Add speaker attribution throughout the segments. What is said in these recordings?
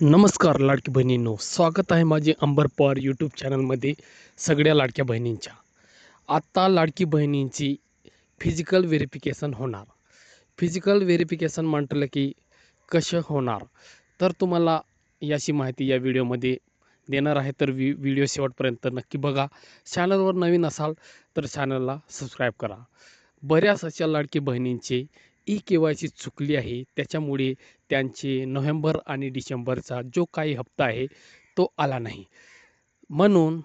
Speaker 1: नमस्कार लाडकी बहिणींनो, स्वागत आहे माझे अंबर पवार यूट्यूब चॅनलमध्ये सगळ्या लाडक्या बहिणींच्या. आत्ता लाडकी बहिणींची फिजिकल व्हेरिफिकेशन होणार. फिजिकल व्हेरिफिकेशन म्हटलं की कसं होणार, तर तुम्हाला याची माहिती या व्हिडिओमध्ये देणार आहे. तर व्हिडिओ शेवटपर्यंत नक्की बघा. चॅनलवर नवीन असाल तर चॅनलला सबस्क्राईब करा. बऱ्याच अशा लाडकी बहिणींचे ई-के-वाय-सी चुकली आहे. त्याच्यामुळे त्यांचे नोव्हेंबर आणि डिसेंबरचा जो काही हप्ता आहे तो आला नाही. म्हणून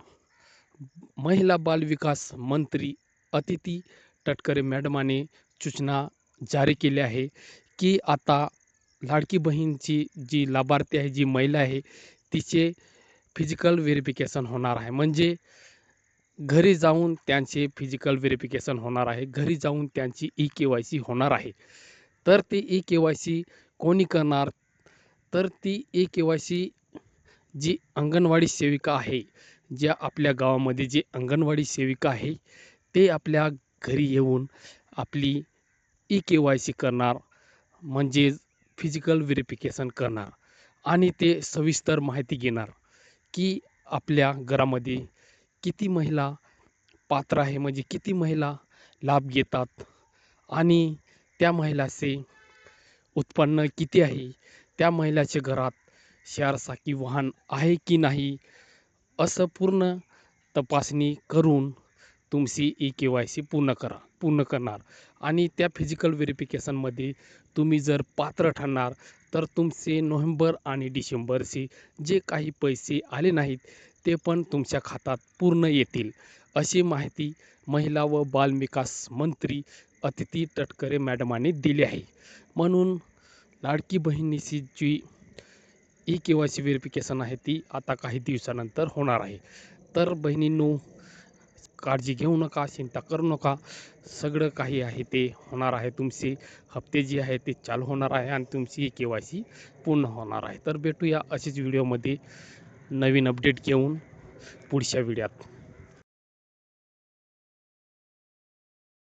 Speaker 1: महिला बाल विकास मंत्री अदिती तटकरे मॅडमाने सूचना जारी केली आहे, की आता लाडकी बहीणची जी लाभार्थी आहे, जी महिला आहे, तिचे फिजिकल व्हेरिफिकेशन होणार आहे. म्हणजे घरी जाऊन त्यांचे फिजिकल व्हेरिफिकेशन होणार आहे. घरी जाऊन त्यांची ई-के-वाय-सी होणार आहे. तर ती ई-के-वाय-सी कोणी करणार? तर ती ई-के-वाय-सी जी अंगणवाडी सेविका आहे, ज्या आपल्या गावामध्ये जे अंगणवाडी सेविका आहे, ते आपल्या घरी येऊन आपली ई-के-वाय-सी करणार. म्हणजे फिजिकल व्हेरिफिकेशन करणार आणि ते सविस्तर माहिती घेणार, की आपल्या घरामध्ये किती महिला पात्र आहे, म्हणजे किती महिला लाभ घेतात आणि त्या महिलाचे उत्पन्न किती आहे, त्या महिलाच्या घरात शारसाकी वाहन आहे की नाही, असं पूर्ण तपासणी करून तुमची ई-के-वाय-सी पूर्ण करणार. आणि त्या फिजिकल व्हेरिफिकेशनमध्ये तुम्ही जर पात्र ठरणार, तर तुमचे नोव्हेंबर आणि डिसेंबरचे जे काही पैसे आले नाहीत, ते पण तुमच्या खात्यात पूर्ण येतील, अशी माहिती महिला व बालविकास मंत्री अदिती तटकरे मॅडमांनी दिली आहे. म्हणून लाडकी बहिणीची जी ई-के-वाय-सी व्हेरिफिकेशन आहे, ती आता काही दिवसानंतर होणार आहे. तर बहिणींनो, काळजी घेऊ नका, चिंता करू नका. सगळं काही आहे ते होणार आहे. तुमचे हप्ते जे आहे ते चालू होणार आहे आणि तुमची ई-के-वाय-सी पूर्ण होणार आहे. तर भेटूया अशीच व्हिडिओमध्ये नवीन अपडेट घेऊन पुढच्या व्हिडिओत.